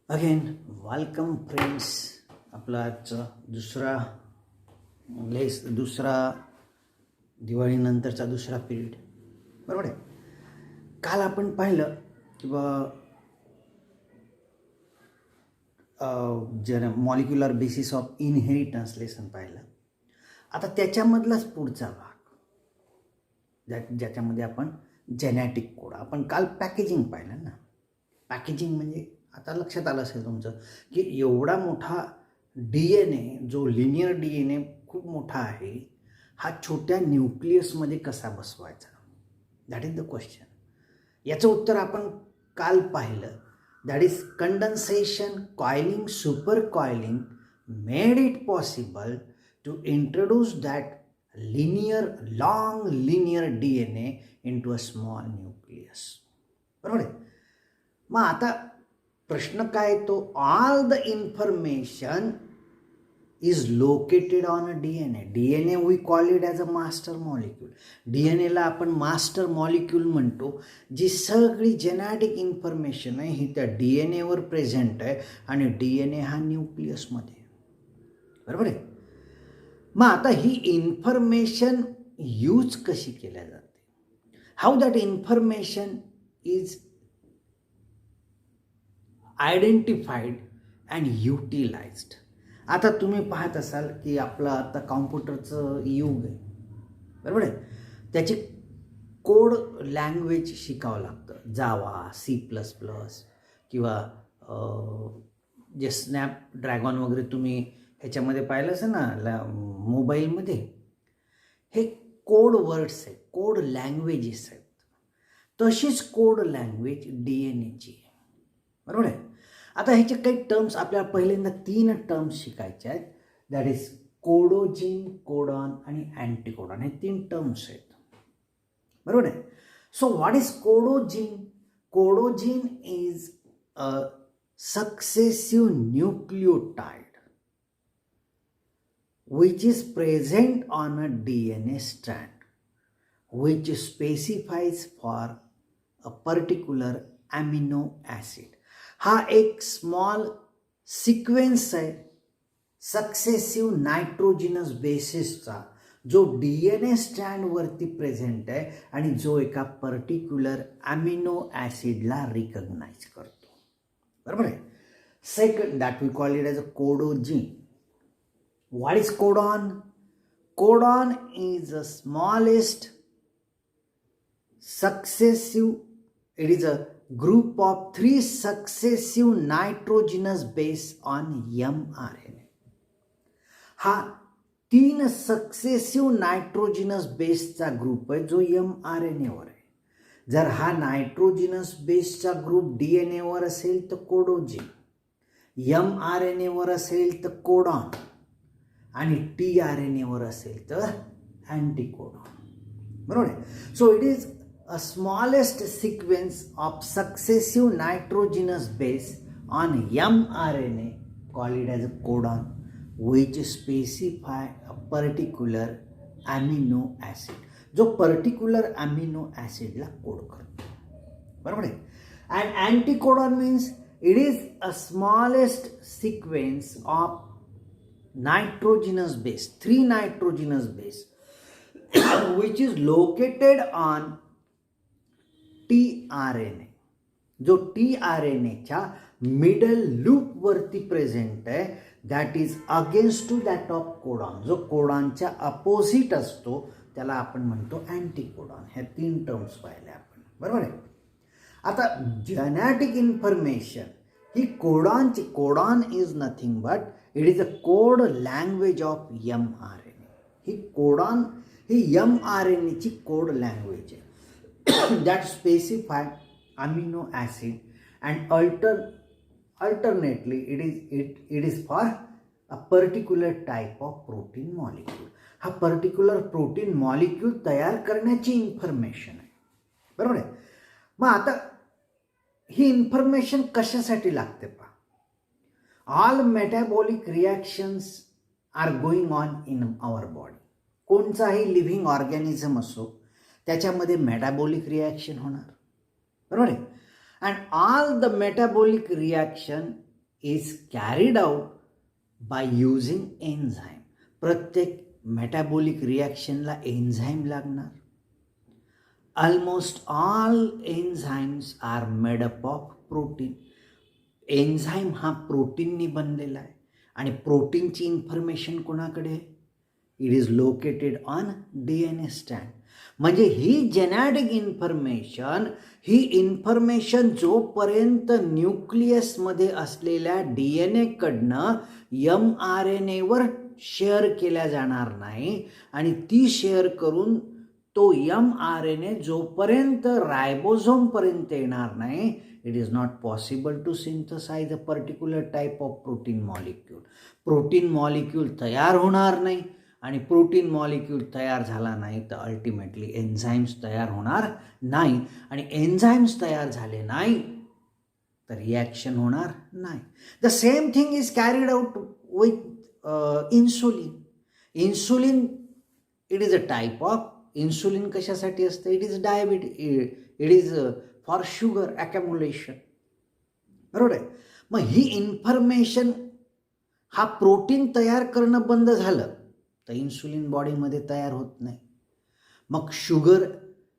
Again welcome friends. आपला आजचा दुसरा दिवाळीनंतरचा दुसरा पिरियड बरोबर आहे. काल आपण पाहिलं की जर molecular basis of inheritance lesson पाहिलं. आता त्याच्यामधलाच पुढचा भाग ज्याच्यामध्ये आपण जेनेटिक कोड, आपण काल पॅकेजिंग पाहिलं ना. पॅकेजिंग म्हणजे आता लक्षात आलं असेल तुमचं की एवढा मोठा DNA, जो लिनियर DNA खूप मोठा आहे, हा छोट्या न्यूक्लियसमध्ये कसा बसवायचा, दॅट इज द क्वेश्चन. याचं उत्तर आपण काल पाहिलं. That is condensation, coiling, super coiling made it possible to introduce that long linear DNA into a small nucleus. बरोबर आहे. मग आता प्रश्न काय तो, all the information is located on a DNA we call it as a master molecule. DNAला आपण master molecule म्हणतो. जी सगळी जेनेटिक इन्फॉर्मेशन आहे ही त्या DNAवर प्रेझेंट आहे आणि DNA हा न्यूक्लियसमध्ये आहे. बरोबर आहे. मग आता ही इन्फॉर्मेशन यूज कशी केल्या जाते, how that information is identified and utilised. आता तुम्ही पाहत असाल की आपलं आता कॉम्प्युटरचं युग आहे. बरोबर आहे. त्याची कोड लँग्वेज शिकावं लागतं. जावा, C++ किंवा जे स्नॅपड्रॅगन वगैरे तुम्ही ह्याच्यामध्ये पाहिलं असेल ना मोबाईलमध्ये, हे कोड वर्ड्स आहेत, कोड लँग्वेजेस आहेत. तशीच कोड लँग्वेज DNAची आहे. बरोबर आहे. आता ह्याचे काही टर्म्स आपल्याला पहिल्यांदा 3 टर्म्स शिकायचे आहेत. दॅट इज कोडोजिन, कोडॉन आणि अँटीकोडॉन. हे 3 टर्म्स आहेत. बरोबर आहे. So what is codogen? Codogen is a successive nucleotide which is present on a DNA strand which specifies for a particular amino acid. हा एक स्मॉल सिक्वेन्स आहे सक्सेसिव्ह नायट्रोजिनस बेसिसचा, जो DNA स्ट्रँडवरती प्रेझेंट आहे आणि जो एका पर्टिक्युलर ॲमिनो ॲसिडला रिकग्नाइज करतो. बरोबर आहे. Second, that we call it as a codogen. What is codon? Codon is the smallest successive, it is a group of 3 successive nitrogenous base on mRNA. हा 3 successive नायट्रोजिनस बेसचा group आहे जो mRNA वर आहे. जर हा नायट्रोजिनस बेसचा ग्रुप DNA वर असेल तर कोडोजिन, mRNA वर असेल तर कोडॉन आणि tRNA वर असेल तर अँटीकोडॉन. बरोबर आहे. So it is a smallest sequence of successive nitrogenous base on mRNA called as a codon which specify a particular amino acid, जो पर्टिक्युलर ॲमिनो ॲसिडला कोड करतो. बरोबर आहे. And anticodon means it is a smallest sequence of nitrogenous base, 3 nitrogenous base which is located on tRNA, जो tRNA च्या middle loop वरती present आहे. That is against to that of codon, जो कोडॉनच्या अपोजिट असतो त्याला आपण म्हणतो अँटीकोडॉन. ह्या 3 टर्म्स पाहिल्या आपण. बरोबर आहे. आता genetic information he codon is nothing but it is a code language of mRNA. He codon he mRNA ची कोड लँग्वेज आहे. That specify amino acid and alternately it is for a particular type of protein molecule. हा particular protein molecule तयार करण्याची information आहे. बरोबर आहे. मग आता ही इन्फॉर्मेशन कशासाठी लागते पहा. All metabolic reactions are going on in our body. कोणताही लिव्हिंग ऑर्गॅनिझम असो त्याच्यामध्ये मेटाबॉलिक रिॲक्शन होणार. बरोबर आहे. And all the metabolic reaction is carried out by using enzyme. प्रत्येक मेटाबॉलिक रिॲक्शनला एन्झाईम लागणार. Almost all enzymes are made up of protein. Enzyme हा प्रोटीननी बनलेला आहे आणि प्रोटीनची इन्फॉर्मेशन कोणाकडे आहे? It is located on DNA स्टँड. म्हणजे ही जेनेटिक इन्फॉर्मेशन जोपर्यंत न्यूक्लियसमध्ये असलेल्या DNA कडनं mRNAवर शेअर केल्या जाणार नाही आणि ती शेअर करून तो mRNA जोपर्यंत रायबोझोमपर्यंत येणार नाही, it is not possible to synthesize a particular type of protein molecule. Protein molecule तयार होणार नाही आणि प्रोटीन मॉलिक्यूल तयार झाला नाही तर अल्टिमेटली एन्झाईम्स तयार होणार नाही आणि एन्झाईम्स तयार झाले नाही तर रिॲक्शन होणार नाही. The same thing is carried out with insulin. Insulin it is a type of. Insulin कशासाठी असतं? It is it is for sugar ॲक्युम्युलेशन. बरोबर आहे. मग ही इन्फॉर्मेशन हा प्रोटीन तयार करणं बंद झालं तर इन्सुलिन बॉडीमध्ये तयार होत नाही. मग शुगर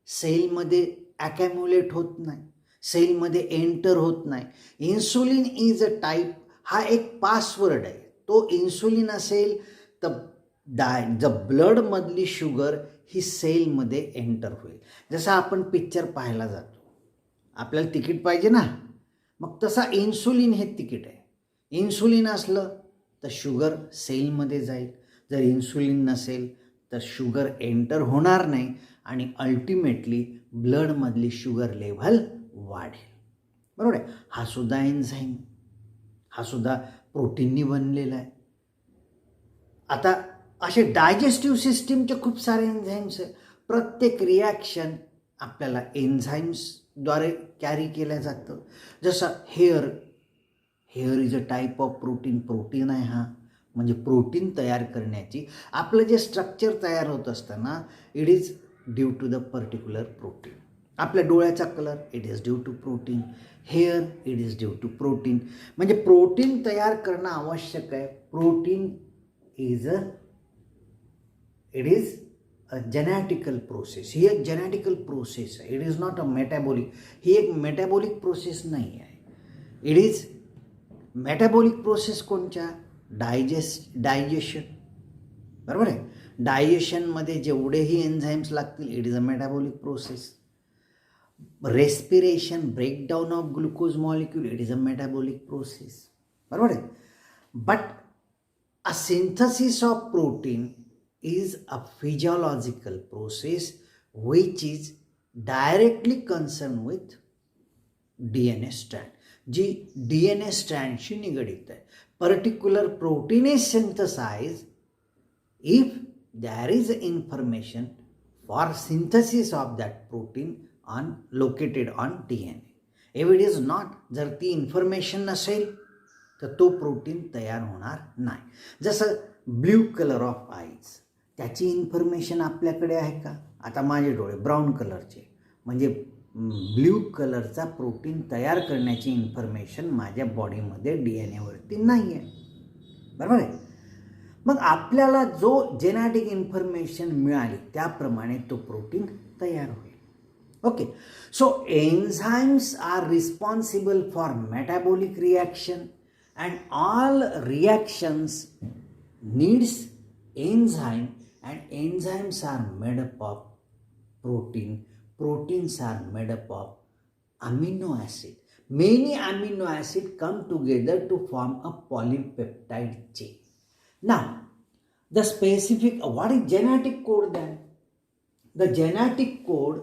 सेलमध्ये ॲक्युम्युलेट होत नाही, सेलमध्ये एंटर होत नाही. इन्सुलिन इज अ टाईप, हा एक पासवर्ड आहे. तो इन्सुलिन असेल तर ब्लडमधली शुगर ही सेलमध्ये एंटर होईल. जसं आपण पिक्चर पाहायला जातो, आपल्याला तिकीट पाहिजे ना, मग तसा इन्सुलिन हे तिकीट आहे. इन्सुलिन असलं तर शुगर सेलमध्ये जाईल, जर इन्सुलिन नसेल तर शुगर एंटर होणार नाही आणि अल्टिमेटली ब्लडमधली शुगर लेव्हल वाढेल. बरोबर आहे. हा सुद्धा एन्झाईम, हा सुद्धा प्रोटीननी बनलेला आहे. आता असे डायजेस्टिव्ह सिस्टीमचे खूप सारे एन्झाईम्स आहे. प्रत्येक रिॲक्शन आपल्याला एन्झाईम्सद्वारे कॅरी केलं जातं. जसं hair is a type of protein. Protein आहे हा, म्हणजे प्रोटीन तयार करण्याची आपलं जे स्ट्रक्चर तयार होत असतं ना, it is due to the particular protein. आपल्या डोळ्याचा colour it is due to protein. Hair it is due to protein. म्हणजे प्रोटीन तयार करणं आवश्यक आहे. Protein is a genetical process. ही एक जेनेटिकल प्रोसेस आहे. It is not a metabolic. ही एक मेटाबॉलिक प्रोसेस नाही आहे. इट इज मेटाबॉलिक प्रोसेस कोणच्या? डायजेशन. बरोबर आहे. डायजेशनमध्ये जेवढेही एन्झाईम्स लागतील it is a metabolic process. Respiration, breakdown of glucose molecule, it is a metabolic process. बरोबर आहे. But a synthesis of protein is a physiological process which is directly concerned with DNA strand. जी DNA स्ट्रँडशी निगडित आहे. Particular protein is synthesize if there is information for synthesis of that protein located on DNA. If it is not, जर ती information नसेल तर तो protein तयार होणार नाही. जसं ब्ल्यू कलर ऑफ आईज, त्याची इन्फॉर्मेशन आपल्याकडे आहे का? आता माझे डोळे ब्राऊन कलरचे, म्हणजे ब्ल्यू कलरचा प्रोटीन तयार करण्याची इन्फॉर्मेशन माझ्या बॉडीमध्ये DNAवरती नाही आहे. बरोबर आहे. मग आपल्याला जो जेनेटिक इन्फॉर्मेशन मिळाली त्याप्रमाणे तो प्रोटीन तयार होईल. Okay. So enzymes are responsible for metabolic reaction and all reactions needs enzyme and enzymes are made up of protein. Proteins are made up of amino acid. Many amino acid come together to form a polypeptide chain. Now, the specific, what is genetic code then? The genetic code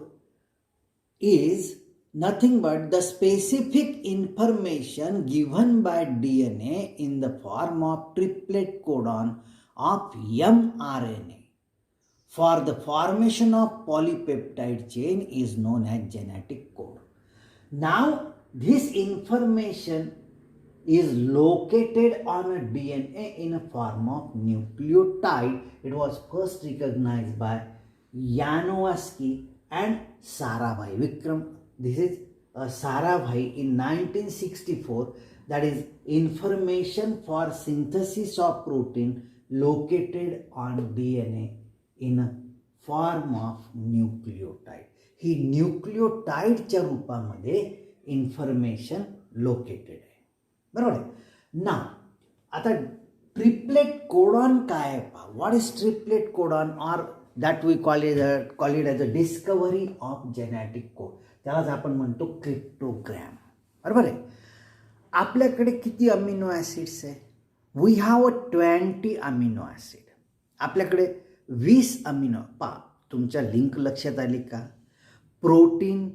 is nothing but the specific information given by DNA in the form of triplet codon of mRNA for the formation of polypeptide chain is known as genetic code. Now this information is located on a DNA in a form of nucleotide. It was first recognized by Yanowski and Sarabhai. Vikram, this is Sarabhai in 1964, that is information for synthesis of protein located on DNA in a form of nucleotide. ही न्यूक्लियोटाईडच्या रूपामध्ये information located आहे. बरोबर आहे ना. आता triplet codon काय आहे पहा. What is triplet codon or that we call it as a discovery of genetic code. त्यालाच आपण म्हणतो क्रिप्टोग्रॅम. बरोबर आहे. आपल्याकडे किती अमिनो ॲसिड्स आहे. We have 20 amino acid. आपल्याकडे 20 अमिनो. पहा तुमच्या लिंक लक्षात आली का. प्रोटीन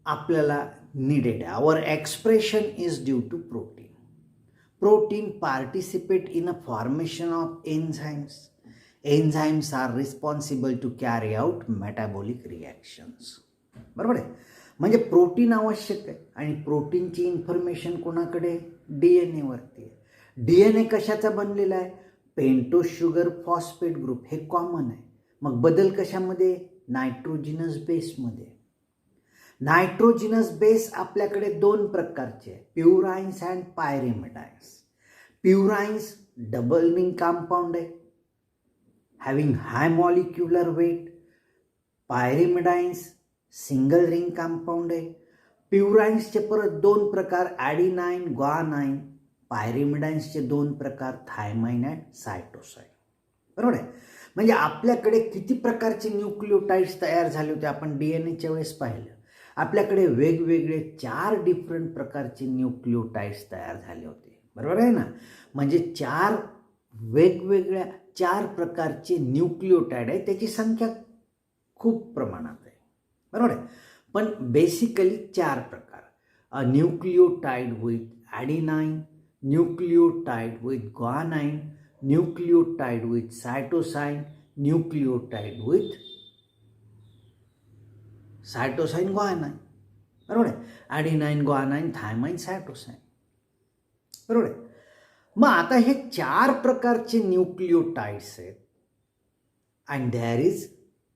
आपल्याला निडेड आहे. Our expression is due to protein. Protein participate in a formation of enzymes. Enzymes are responsible to carry out metabolic reactions. बरोबर आहे. म्हणजे प्रोटीन आवश्यक आहे आणि प्रोटीनची इन्फॉर्मेशन कोणाकडे. DNA वरती आहे. DNA कशाचा बनलेला आहे. Pentose sugar phosphate group. हे कॉमन आहे. मग बदल कशामध्ये. नायट्रोजिनस बेसमध्ये. नायट्रोजिनस बेस आपल्याकडे 2 प्रकारचे आहे. Purines and pyrimidines. Purines double ring compound आहे having high molecular weight. Pyrimidines single ring compound आहे. प्युराइन्सचे परत 2 प्रकार ॲडिनाइन ग्वानाइन. पायरिमिडाइन्सचे 2 प्रकार थायमाइन अँड सायटोसाइन. बरोबर आहे. म्हणजे आपल्याकडे किती प्रकारचे न्यूक्लियोटाइड्स तयार झाले होते आपण DNAच्या वेळेस पाहिलं. आपल्याकडे वेगवेगळे 4 डिफरंट प्रकारचे न्यूक्लियोटाइड्स तयार झाले होते. बरोबर आहे ना. म्हणजे 4 वेगवेगळ्या 4 प्रकारचे न्यूक्लियोटाइड आहे. त्याची संख्या खूप प्रमाणात आहे. बरोबर आहे. पण बेसिकली 4 प्रकार. A nucleotide with adenine, nucleotide with guanine, nucleotide with cytosine, nucleotide with cytosine guanine. बरोबर आहे. Adenine guanine thymine cytosine. बरोबर आहे. मग आता हे 4 प्रकारचे न्यूक्लियोटाइड्स आहेत and there is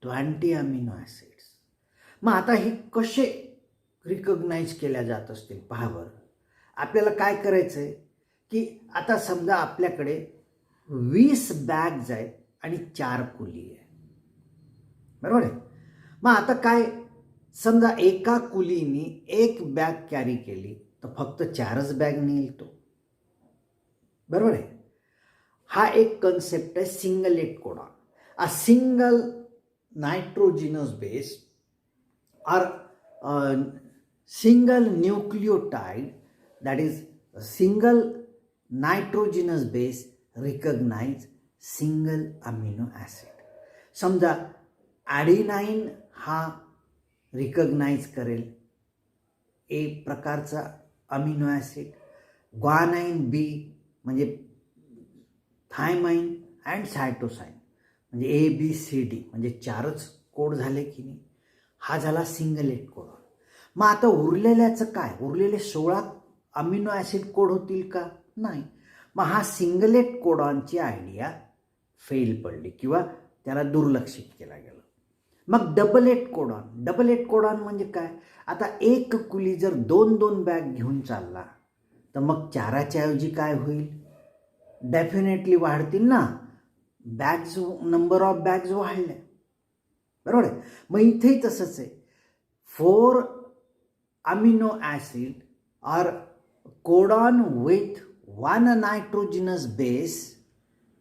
20 amino acids. मग आता हे कसे रिकग्नाइज केल्या जात असतील पहा बरं. आपल्याला काय करायचं आहे की आता समजा आपल्याकडे 20 बॅग्स आहेत आणि 4 कुली आहे. बरोबर आहे. मग आता काय समजा एका कुलीनी 1 बॅग कॅरी केली तर फक्त 4च बॅग नेईल तो. बरोबर आहे. हा एक कन्सेप्ट आहे singlet codon. A single नायट्रोजिनस base or single nucleotide, that is a single nitrogenous base recognize single amino acid. समजा ॲडिनाइन हा रिकग्नाइज करेल ए प्रकारचा अमिनो ॲसिड. ग्वानाइन बी म्हणजे थायमाइन अँड सायटोसाइन म्हणजे ABCD म्हणजे 4च कोड झाले की नाही. हा झाला सिंगलेट कोडॉन. मग आता उरलेल्याचं काय. उरलेले 16 अमिनो ॲसिड कोड होतील का. नाही. मग हा सिंगलेट कोडॉनची आयडिया फेल पडली किंवा त्याला दुर्लक्षित केला गेला. मग डबलेट कोडॉन. डबलेट कोडॉन म्हणजे काय. आता एक कुली जर 2-2 बॅग घेऊन चालला तर मग 4च्या ऐवजी काय होईल. डेफिनेटली वाढतील ना. बॅग्स नंबर ऑफ बॅग्स वाढल्या. बरोबर आहे. मग इथेही तसंच आहे. 4 amino acid are codon with 1 nitrogenous base.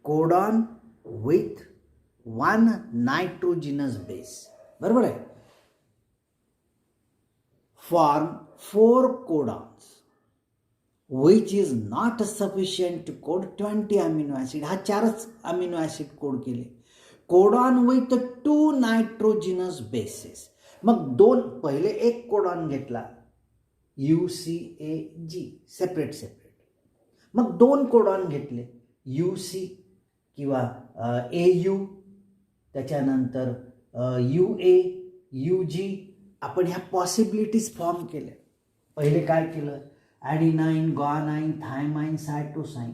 Codon with 1 nitrogenous base. बरोबर आहे. Form 4 codons which is not sufficient to code 20 amino acid. हा 4च अमिनो ॲसिड कोड केले. Codon with 2 nitrogenous bases. मग 2 पहिले एक कोडॉन घेतला UCAG सेपरेट. मग 2 कोडॉन घेतले UC किंवा AU. त्याच्यानंतर UA UG. आपण ह्या पॉसिबिलिटीज फॉर्म केल्या. पहिले काय केलं. ॲडिनाइन ग्वानाइन थायमाइन सायटोसाइन.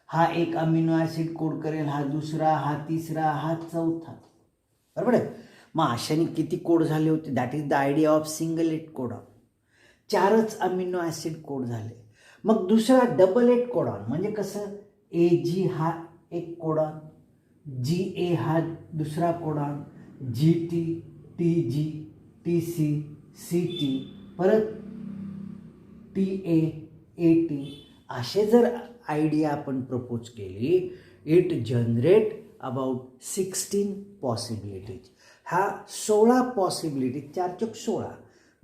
हा एक अमिनो ॲसिड कोड करेल. हा दुसरा, हा तिसरा, हा चौथा. बरोबर आहे. मग अशाने किती कोड झाले होते. That is the idea of singlet codon. 4च अमिनो ॲसिड कोड झाले. मग दुसरा डबल एट कोडॉन म्हणजे कसं, AG हा एक कोडॉन, GA हा दुसरा codon, GT, TG, TC, CT, परत TA, AT असे जर आयडिया आपण प्रपोज केली, इट जनरेट अबाउट 16 पॉसिबिलिटीज. हा 16 पॉसिबिलिटी, 4×16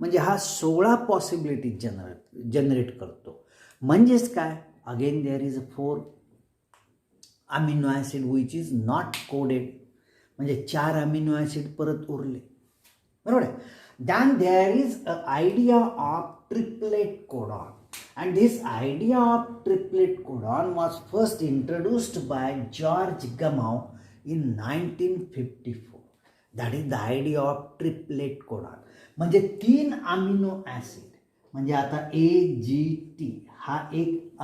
म्हणजे हा 16 पॉसिबिलिटीज जनरेट करतो. म्हणजेच काय, again there is 4 amino acid which is not coded, म्हणजे 4 अमिनो ॲसिड परत उरले, बरोबर आहे. Then there is a idea of triplet codon. And this idea of triplet codon was first introduced by George Gamow in 1954. That is the idea of triplet codon. म्हणजे 3 amino acid, म्हणजे आता AGT हा एक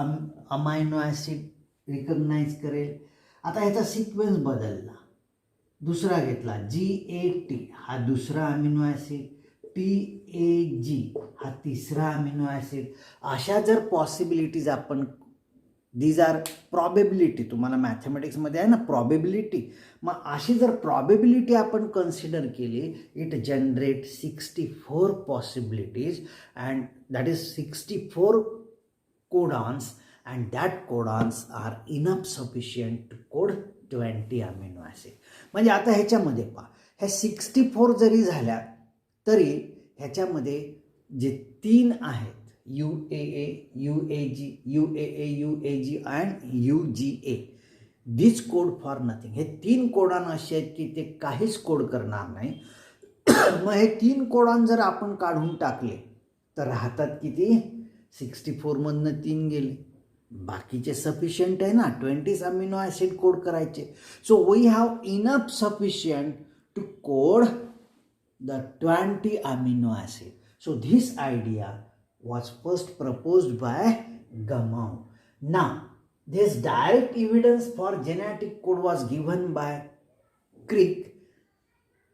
amino acid recognise करेल. आता ह्याचा sequence बदलला, दुसरा घेतला GAT हा दुसरा अमिनो ॲसिड, TAG हा तिसरा अमिनो ॲसिड. अशा जर पॉसिबिलिटीज आपण, दीज आर प्रॉबेबिलिटी, तुम्हाला मॅथमॅटिक्समध्ये आहे ना प्रॉबेबिलिटी, मग अशी जर प्रॉबेबिलिटी आपण कन्सिडर केली, it generate 64 possibilities and that is 64 codons and that codons are enough sufficient to code 20 amino acid. म्हणजे आता ह्याच्यामध्ये पहा, ह्या 64 जरी झाल्या तरी ह्याच्यामध्ये जे 3 आहेत, UAA, UAG, UAA, UAG and UGA, this code for nothing. हे 3 कोडॉन असे आहेत की ते काहीच कोड करणार नाही. मग हे 3 कोडॉन जर आपण काढून टाकले तर राहतात किती, 64 मधनं 3 गेले, बाकीचे सफिशियंट आहे ना 20 अमिनो ॲसिड कोड करायचे. So we have enough sufficient to code the 20 amino acid. So this idea was first proposed by Gamow. Now this direct evidence for genetic code was given by Crick.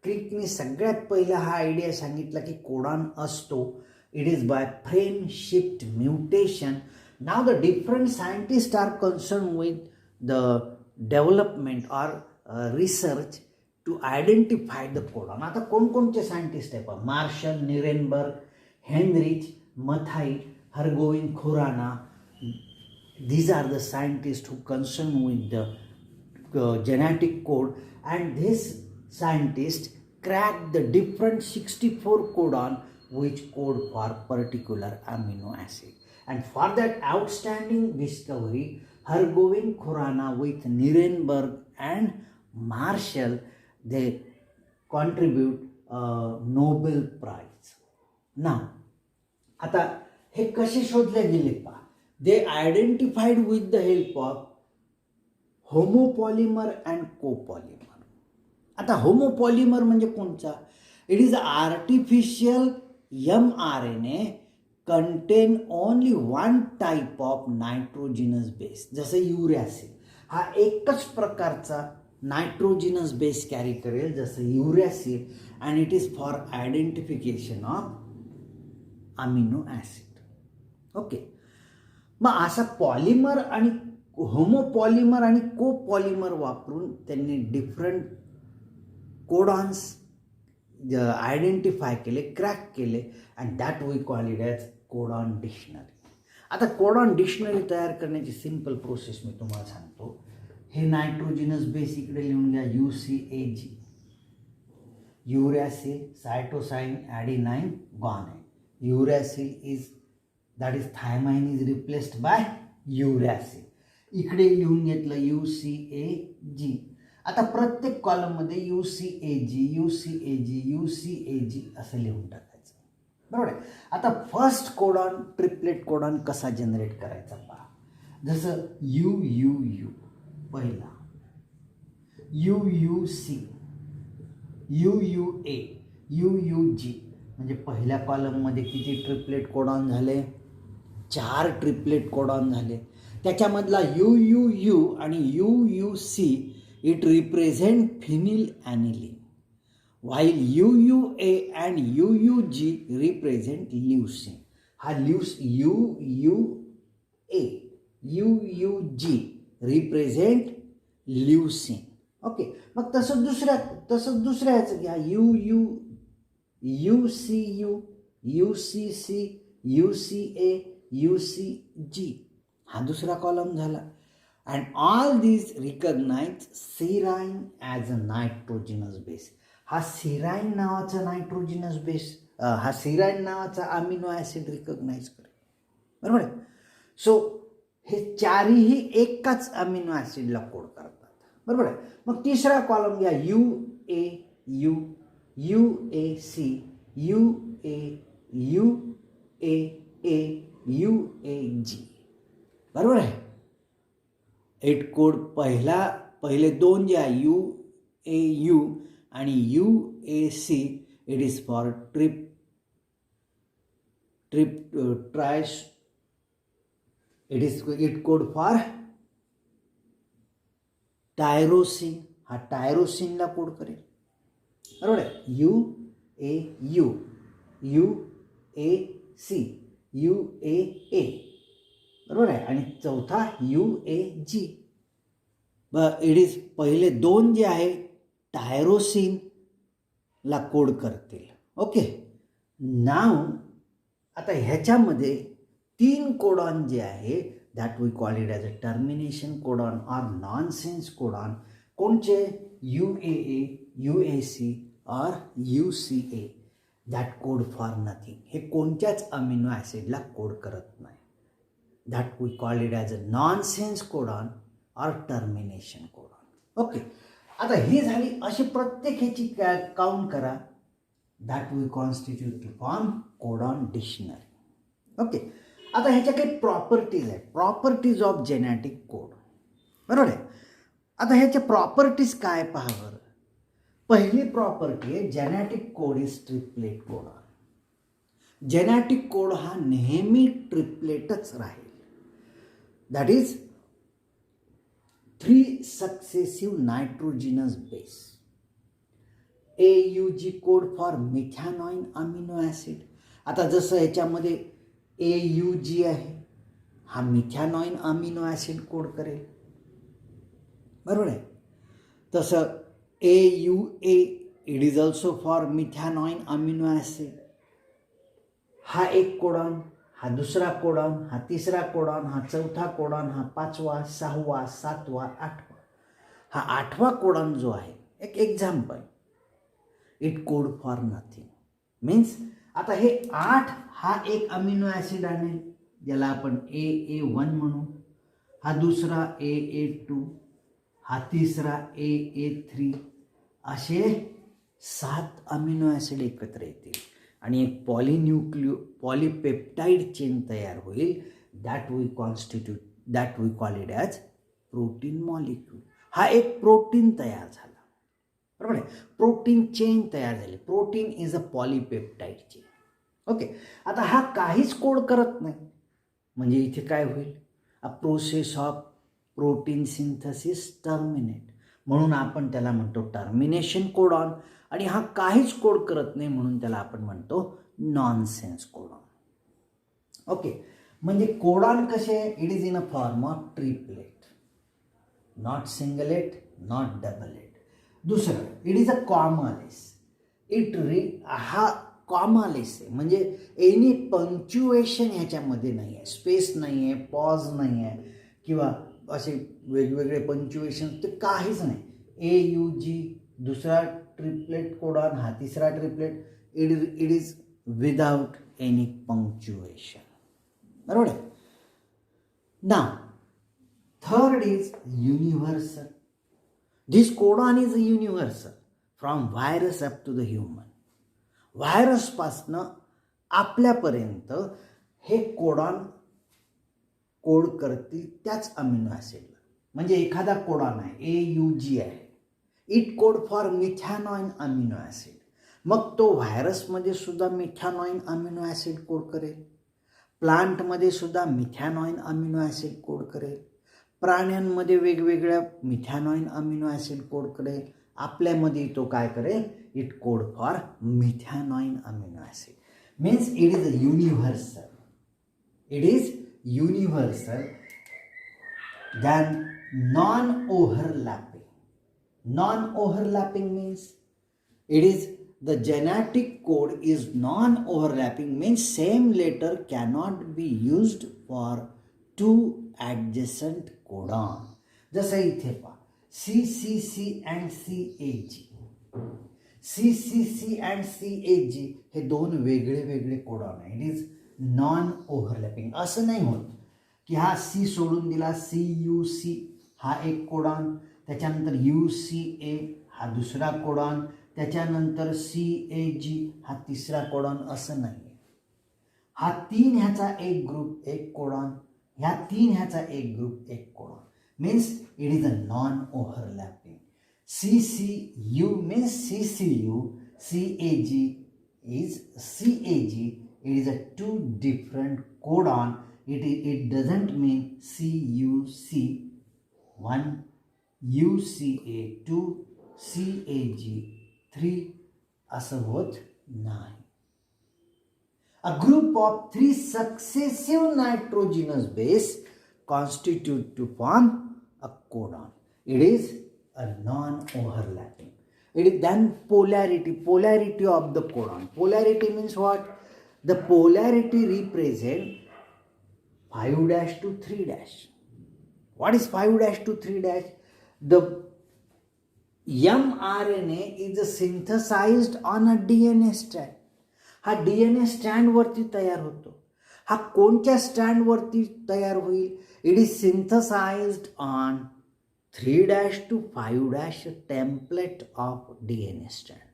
क्रिकने सगळ्यात पहिला हा idea सांगितला की codon असतो. It is by frame shift mutation. नाव the different scientist are concern with the development or research to identify the codon. आता कोणकोणते सायंटिस्ट आहे पहा, Marshall, Nirenberg, Heinrich, Matthaei, Hargobind Khorana. these are the scientists who concerned with the genetic code, and these scientists cracked the different 64 codon which code for particular amino acid. And for that outstanding discovery, Hargobind Khurana with Nirenberg and Marshall, they contribute a Nobel Prize. Now, आता हे कसे शोधले गेले पहा. They identified with the help of homopolymer and copolymer. आता होमोपॉलिमर म्हणजे कोणता? It is artificial mRNA content only one type of नायट्रोजिनस base. जसं युरॅसिल हा एकच प्रकारचा नायट्रोजिनस बेस कॅरी करेल जसं uracil, and it is for identification of amino acid. Okay, मग असा पॉलिमर आणि होमोपॉलिमर आणि कोपॉलिमर वापरून त्यांनी डिफरंट कोडॉन्स आयडेंटिफाय केले, क्रॅक केले, and that we call it as codon dictionary. आता कोडॉन डिक्शनरी तयार करण्याची सिंपल प्रोसेस मी तुम्हाला सांगतो. हे नायट्रोजिनस बेस इकडे लिहून घ्या, UCAG. युरॅसिल, सायटोसाइन, ॲडिनाइन, गॉन आहे. Uracil is that is thymine is replaced by uracil. इकडे लिहून घेतलं UCAG. आता प्रत्येक कॉलममध्ये UCAG, UCAG, UCAG असं लिहून टाकायचं, बरोबर आहे. आता फर्स्ट कोडॉन, ट्रिपलेट कोडॉन कसा जनरेट करायचा पहा. जसं UUU पहिला, UUC, UUA, UUG. म्हणजे पहिल्या कॉलममध्ये किती ट्रिपलेट कोडॉन झाले? 4 ट्रिपलेट कोडॉन झाले. त्याच्यामधला UUU आणि UUC it represent phenylalanine, while UUA and UUG represent leucine. हा UUG रिप्रेझेंट ल्युसीन. ओके, मग तसंच दुसऱ्या ह्याचं घ्या, UCU, UCC, UCA, UCG, हा दुसरा कॉलम झाला. And all these recognise serine as a nitrogenous base. हा सेराइन नावाचा नायट्रोजिनस बेस, हा सेराइन नावाचा अमिनो ॲसिड रिकग्नाइज करेल. बरोबर आहे. सो हे चारही एकाच अमिनो ॲसिडला कोड करतात. बरोबर आहे. मग तिसरा कॉलम घ्या, UAU, UAC, UAA, UAG. बरोबर आहे. एट कोड पहिले दोन जे आहे UAU आणि UAC, it is for it code for tyrosine. हा टायरोसिनला कोड करेल. बरोबर आहे. UAU, UAC, UAA. बरोबर आहे. आणि चौथा UAG. इट इज पहिले दोन जे आहे टायरोसिनला कोड करतील. ओके, नाव आता ह्याच्यामध्ये 3 कोडॉन जे आहे that we call it as a termination codon or nonsense codon. कोणचे? UAA, UAC or UCA, that code for nothing. हे कोणत्याच अमिनो ॲसिडला कोड करत नाही. That we call it as a nonsense codon or termination codon. Okay, आता ही झाली अशी प्रत्येक ह्याची काउंट करा. That we constitute to form codon dictionary. Okay, आता ह्याच्या काही प्रॉपर्टीज आहेत, प्रॉपर्टीज ऑफ जेनेटिक कोड. बरोबर आहे. आता ह्याच्या प्रॉपर्टीज काय पहा बरं. पहिली प्रॉपर्टी आहे genetic code is triplet codon. Genetic code हा नेहमी ट्रिपलेटच राहील. That is 3 successive nitrogenous base. AUG code for methionine amino acid. आता जसं ह्याच्यामध्ये AUG आहे, हा मिथॅनॉइन अमिनो ॲसिड कोड करेल. बरोबर आहे. तसं AUA, it is also for methionine amino acid. हा एक कोडॉन, हा दुसरा कोडॉन, हा तिसरा कोडॉन, हा चौथा कोडॉन, हा 5वा, 6वा, 7वा, 8वा. हा 8वा कोडॉन जो आहे, एक example, it code for nothing. Means आता हे 8 हा एक अमिनो ॲसिड आणेल ज्याला आपण AA1 म्हणू, हा दुसरा AA2, हा तिसरा AA3, असे 7 अमिनो ॲसिड एकत्र येतील आणि एक पॉलीपेप्टाईड चेन तयार होईल. That we call it as protein molecule. हा एक प्रोटीन तयार झाला. बरोबर आहे. प्रोटीन चेन तयार झाली. Protein is a polypeptide chain. Okay, आता हा काहीच कोड करत नाही म्हणजे इथे काय होईल, a process of protein synthesis terminate. म्हणून आपण त्याला म्हणतो टर्मिनेशन कोडॉन. आणि हा काहीच कोड करत नाही म्हणून त्याला आपण म्हणतो नॉनसेन्स कोडॉन. ओके, म्हणजे कोडॉन कसे आहे, it is in a form of triplet, not singlet, not doublet. दुसरं, इट इज अ कॉमालेस. हा कॉमालेस आहे म्हणजे एनी पंक्च्युएशन ह्याच्यामध्ये नाही आहे, स्पेस नाही आहे, पॉज नाही आहे किंवा असे वेगवेगळे पंक्च्युएशन ते काहीच नाही. AUG दुसरा ट्रिपलेट कोडॉन, हा तिसरा triplet, it is without any punctuation. बरोबर आहे. नाव third is universal. This codon is a universal from virus up to the human. व्हायरसपासनं आपल्यापर्यंत हे कोडॉन कोड करतील त्याच अमिनो ॲसिडला. म्हणजे एखादा कोडॉन आहे AUG आहे, it code for methionine amino acid. मग तो व्हायरसमध्ये सुद्धा मिथॅनॉइन अमिनो ॲसिड कोड करेल, प्लांटमध्ये सुद्धा मिथॅनॉइन अमिनो ॲसिड कोड करेल, प्राण्यांमध्ये वेगवेगळ्या मिथॅनॉइन अमिनो ॲसिड कोड करेल, आपल्यामध्ये तो काय करेल, it code for methionine amino acid. Means it is a universal. It is universal than non-overlapping. Non-overlapping means it is the genetic code is non-overlapping, means same letter cannot be used for two adjacent codon. जसं इथे पहा CCC and CAG. CCC and CAG हे दोन वेगळे वेगळे codon आहे. It is non overlapping. असं नाही होत की हा C सोडून दिला CUC हा एक कोडॉन, त्याच्यानंतर UCA हा दुसरा कोडॉन, त्याच्यानंतर CAG हा तिसरा कोडॉन, असं नाही. हा तीन ह्याचा एक ग्रुप एक कोडॉन, ह्या तीन ह्याचा एक ग्रुप एक codon, means it is a non overlapping. CCU means CCU, CAG is CAG. It is a two different codon. It doesn't mean CUC 1, UCA 2, CAG 3 असं होत नाही. A group of 3 successive nitrogenous base constitute to form a codon. It is a non-overlapping. It is then polarity of the codon. Polarity means what? The polarity represent 5' to 3'. What is 5' to 3'? The mRNA is synthesized on a DNA strand. हा DNA strand वरती तयार होतो. हा कोणत्या strand वरती तयार होईल? It is synthesised on 3' to 5' template of DNA strand.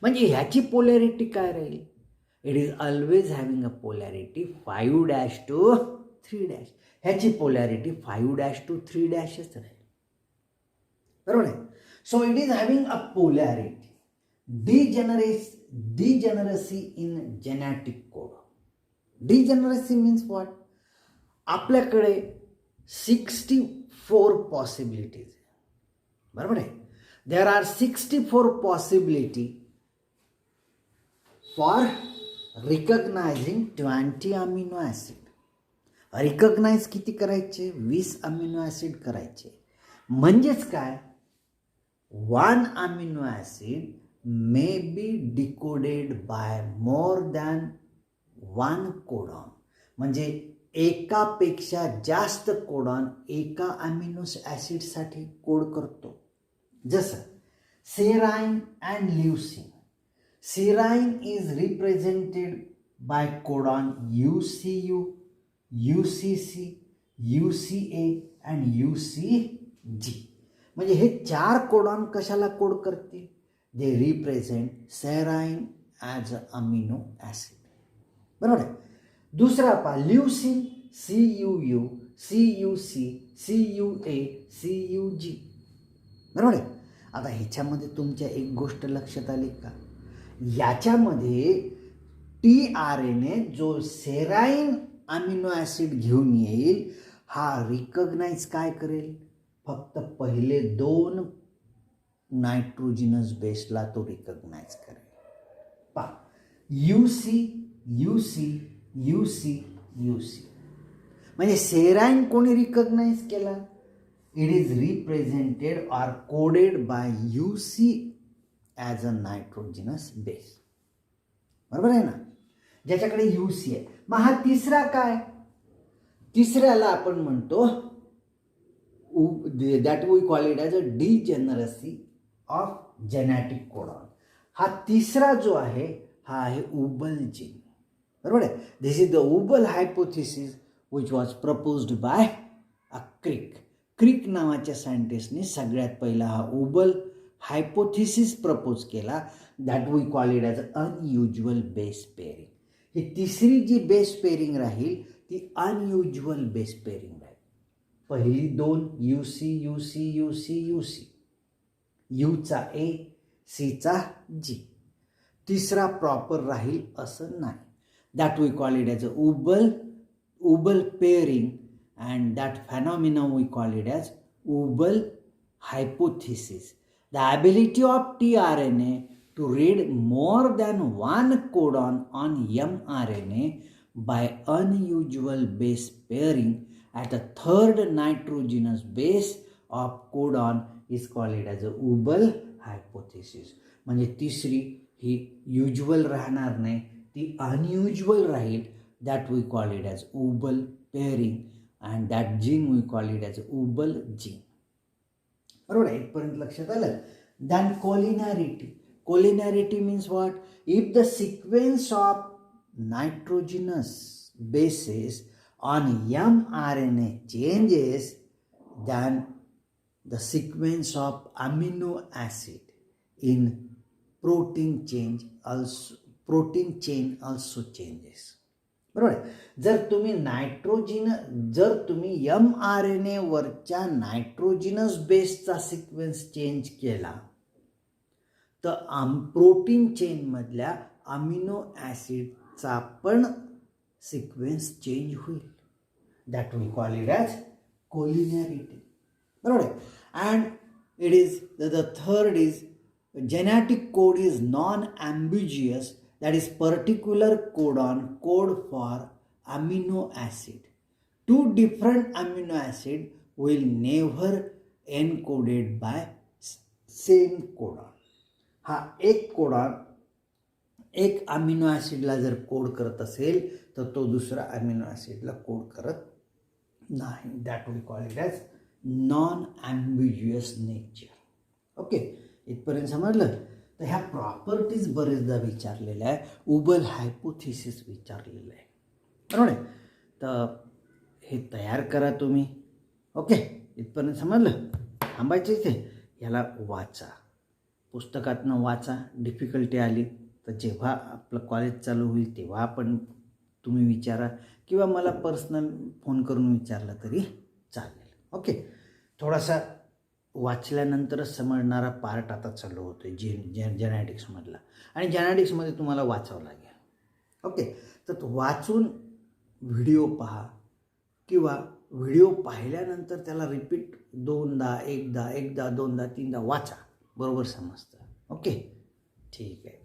म्हणजे ह्याची पोलॅरिटी काय राहील? It is always having a polarity 5' to 3'. ह्याची पोलॅरिटी 5' to 3'च राहील. बरोबर आहे. So it is having a polarity. degeneracy in genetic code. Degeneracy means what? आपल्याकडे 64 possibilities. बरोबर आहे. There are 64 possibility for recognising 20 amino acid. Recognise किती करायचे? 20 amino acid करायचे. म्हणजेच काय? 1 amino acid may be decoded by more than 1 codon. म्हणजे एकापेक्षा जास्त कोडॉन एका अमिनो ॲसिडसाठी कोड करतो. जसं serine and leucine. Serine is represented by codon UCU, UCC, UCA and UCG. म्हणजे हे 4 कोडॉन कशाला कोड करतील? They represent serine as an amino acid. बरोबर आहे. दुसरा पहा leucine CUU, CUC, CUA, CUG. बरोबर आहे. आता ह्याच्यामध्ये तुमच्या एक गोष्ट लक्षात आली का? याच्यामध्ये tRNA जो सेराइन अमिनो ॲसिड घेऊन येईल हा रिकग्नाइज काय करेल? फक्त पहिले 2 नायट्रोजिनस बेसला तो रिकग्नाइज करेल. पहा UC, UC, UC, UC. म्हणजे सेराइन कोणी रिकग्नाइज केला? It is represented or coded by UC as a nitrogenous base. बरोबर आहे ना? ज्याच्याकडे UC आहे. मग हा तिसरा काय? तिसऱ्याला आपण म्हणतो that we call it as a degeneracy of genetic codon. हा तिसरा जो आहे हा आहे उबल जीन. बरोबर आहे. This is the wobble hypothesis which was proposed by a Crick. Crick नावाच्या सायंटिस्टने सगळ्यात पहिला हा उबल हायपोथिसिस प्रपोज केला. That we call it as unusual base pairing. ही तिसरी जी बेस पेअरिंग राहील ती अनयुज्युअल बेस पेअरिंग राहील. पहिली 2 UC, UC, UC, UC. यूचा A, Cचा G. तिसरा प्रॉपर राहील असं नाही. That we call it as a wobble pairing and that phenomena we call it as wobble hypothesis. The ability of tRNA to read more than 1 codon on mRNA by unusual base pairing at the third nitrogenous base of codon is called as a Ubel hypothesis. म्हणजे तिसरी ही usual राहणार नाही, ती unusual राहील. That we call it as wobble pairing and that gene we call it as wobble gene. बरोबर आहे, इथपर्यंत लक्षात आलं. Then colinearity. Colinearity means what? If the sequence of nitrogenous bases on mRNA changes, then the sequence of amino acid in protein chain also changes. बरोबर आहे. जर तुम्ही mRNA वरच्या नायट्रोजिनस बेसचा सिक्वेन्स चेंज केला तर प्रोटीन चेनमधल्या अमिनो ॲसिडचा पण सिक्वेन्स चेंज होईल. That we call it as colinearity. बरोबर आहे. And it is the third is genetic code is non ambiguous. That is particular codon code for amino acid. Two different amino acid will never encoded by same codon. हा एक codon एक amino ॲसिडला जर code करत असेल तर तो दुसरा amino ॲसिडला कोड करत नाही. That we call it as non ambiguous nature. Okay, इथपर्यंत समजलं. तर ह्या प्रॉपर्टीज बरेचदा विचारलेल्या आहे, उबल हायपोथिसिस विचारलेलं आहे. बरोबर आहे. तर हे तयार करा तुम्ही. ओके, इथपर्यंत समजलं. थांबायचं इथे, ह्याला वाचा, पुस्तकातनं वाचा. डिफिकल्टी आली तर जेव्हा आपलं कॉलेज चालू होईल तेव्हा आपण तुम्ही विचारा किंवा मला पर्सनल फोन करून विचारला तरी चालेल. ओके, थोडासा वाचल्यानंतरच समजणारा पार्ट आता चालू होतो आहे जेनेटिक्समधला, आणि जेनेटिक्समध्ये तुम्हाला वाचावं लागेल. ओके, तर वाचून व्हिडिओ पहा किंवा व्हिडिओ पाहिल्यानंतर त्याला रिपीट एकदा दोनदा तीनदा वाचा, बरोबर समजतं. ओके, ठीक आहे.